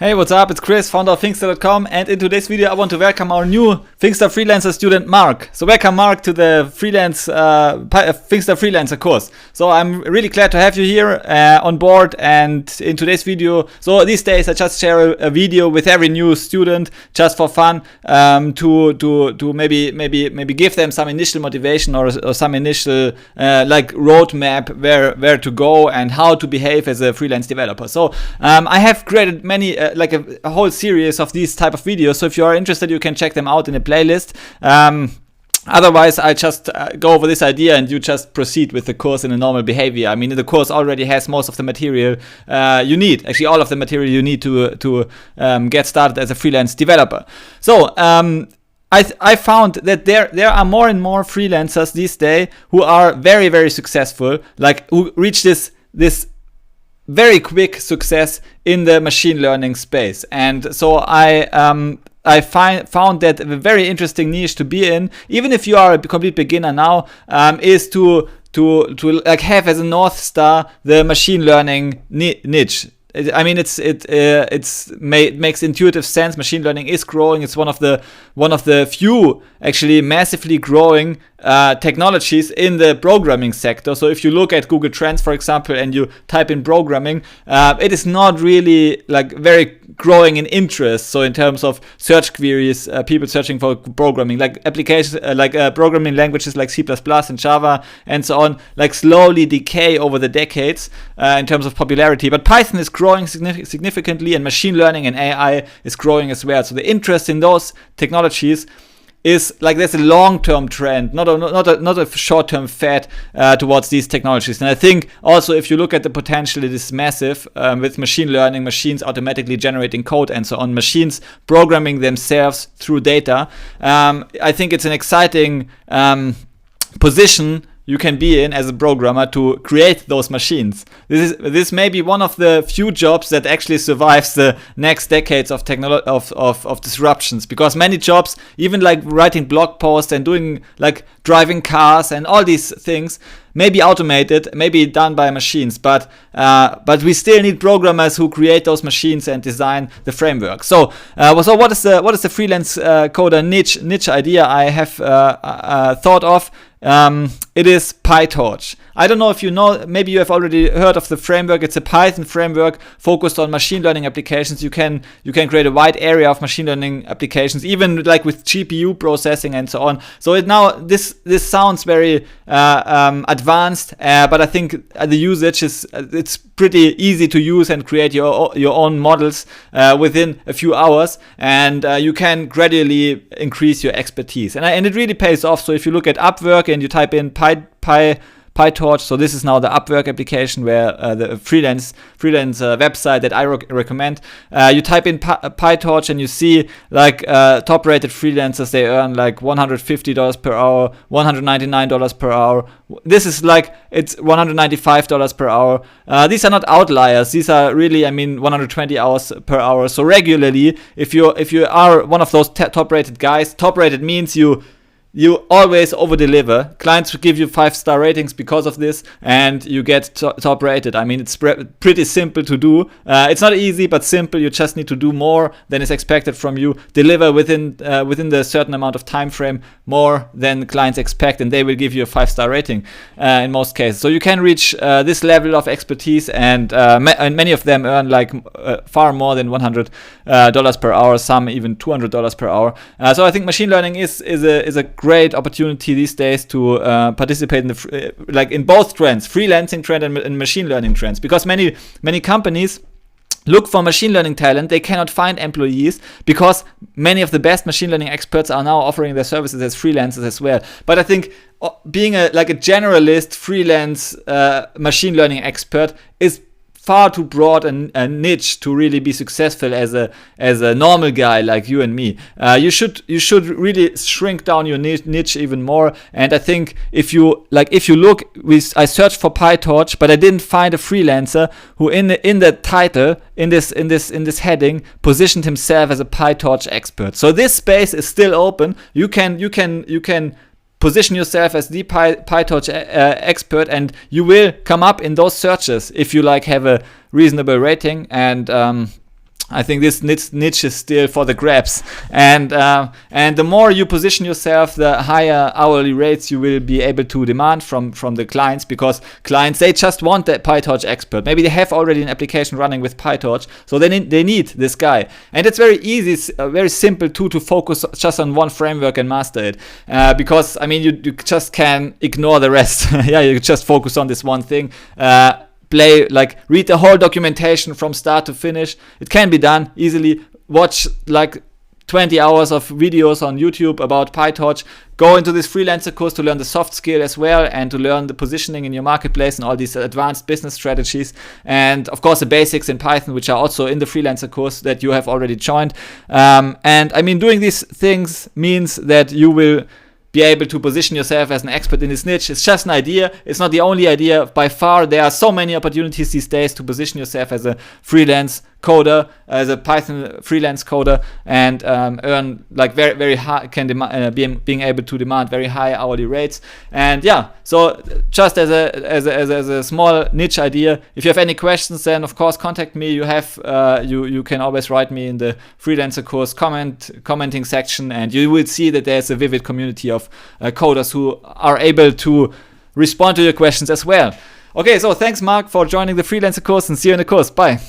Hey, what's up? It's Chris, founder of Finxter.com, and in today's video I want to welcome our new Finxter Freelancer student, Mark. So welcome, Mark, to the Finxter Freelancer course. So I'm really glad to have you here on board, and in today's video, so these days I just share a video with every new student just for fun, to maybe give them some initial motivation or some initial like roadmap where to go and how to behave as a freelance developer. So I have created many like a whole series of these type of videos, so if you are interested you can check them out in a playlist. Otherwise, I just go over this idea and you just proceed with the course in a normal behavior. I mean, the course already has most of the material you need, actually all of the material you need to get started as a freelance developer. So I found that there are more and more freelancers these days who are very, very successful, like who reach this very quick success in the machine learning space. And so I found that a very interesting niche to be in, even if you are a complete beginner now, is to like have as a North Star the machine learning niche. I mean, it makes intuitive sense. Machine learning is growing. It's one of the few actually massively growing technologies in the programming sector. So if you look at Google Trends, for example, and you type in programming, it is not really like very growing in interest. So in terms of search queries, people searching for programming, like applications, programming languages like C++ and Java and so on, like slowly decay over the decades in terms of popularity. But Python is growing significantly, and machine learning and AI is growing as well. So the interest in those technologies is like there's a long-term trend, not a short-term fad towards these technologies. And I think also if you look at the potential, it is massive with machine learning, machines automatically generating code and so on, machines programming themselves through data. I think it's an exciting position you can be in as a programmer to create those machines. This may be one of the few jobs that actually survives the next decades of disruptions, because many jobs, even like writing blog posts and doing like driving cars and all these things, may be automated, may be done by machines, but we still need programmers who create those machines and design the framework. So what is the freelance coder niche idea I have thought of? It is PyTorch. I don't know if you know, maybe you have already heard of the framework. It's a Python framework focused on machine learning applications. You can create a wide area of machine learning applications, even like with GPU processing and so on. So this sounds very advanced, but I think the usage it's pretty easy to use and create your own models within a few hours, and you can gradually increase your expertise, and it really pays off. So if you look at Upwork and you type in PyTorch, so this is now the Upwork application where the freelance website that I recommend. You type in PyTorch and you see like top-rated freelancers, they earn like $150 per hour, $199 per hour. This is like, it's $195 per hour. These are not outliers. These are really, I mean, 120 hours per hour. So regularly, if you are one of those top-rated guys, top-rated means you always over-deliver. Clients will give you 5-star ratings because of this, and you get top-rated. I mean, it's pretty simple to do. It's not easy, but simple. You just need to do more than is expected from you. Deliver within the certain amount of time frame, more than clients expect, and they will give you a 5-star rating in most cases. So you can reach this level of expertise, and many of them earn like far more than $100 per hour. Some even $200 per hour. So I think machine learning is a great opportunity these days to participate in the like in both trends, freelancing trend and machine learning trends, because many companies look for machine learning talent. They cannot find employees because many of the best machine learning experts are now offering their services as freelancers as well. But I think being a generalist freelance machine learning expert is far too broad a niche to really be successful as a normal guy like you and me. You should really shrink down your niche even more. And I think if you look, I searched for PyTorch, but I didn't find a freelancer who in the title in this heading positioned himself as a PyTorch expert. So this space is still open. You can position yourself as the PyTorch expert, and you will come up in those searches if you like have a reasonable rating. And I think this niche is still for the grabs, and the more you position yourself, the higher hourly rates you will be able to demand from the clients, because clients, they just want that PyTorch expert. Maybe they have already an application running with PyTorch, so they need this guy. And it's very easy, very simple too, to focus just on one framework and master it, because I mean you just can ignore the rest. Yeah, you just focus on this one thing. Read the whole documentation from start to finish. It can be done easily. Watch like 20 hours of videos on YouTube about PyTorch. Go into this Freelancer course to learn the soft skill as well, and to learn the positioning in your marketplace and all these advanced business strategies. And of course the basics in Python, which are also in the Freelancer course that you have already joined. And I mean, doing these things means that you will be able to position yourself as an expert in this niche. It's just an idea. It's not the only idea. By far, there are so many opportunities these days to position yourself as a freelance coder, as a Python freelance coder, and earn like very, very high, being able to demand very high hourly rates. And yeah, so just as a small niche idea. If you have any questions, then of course contact me. You have you can always write me in the Freelancer course commenting section, and you will see that there's a vivid community of coders who are able to respond to your questions as well. Okay, so thanks Mark for joining the Freelancer course, and see you in the course. Bye.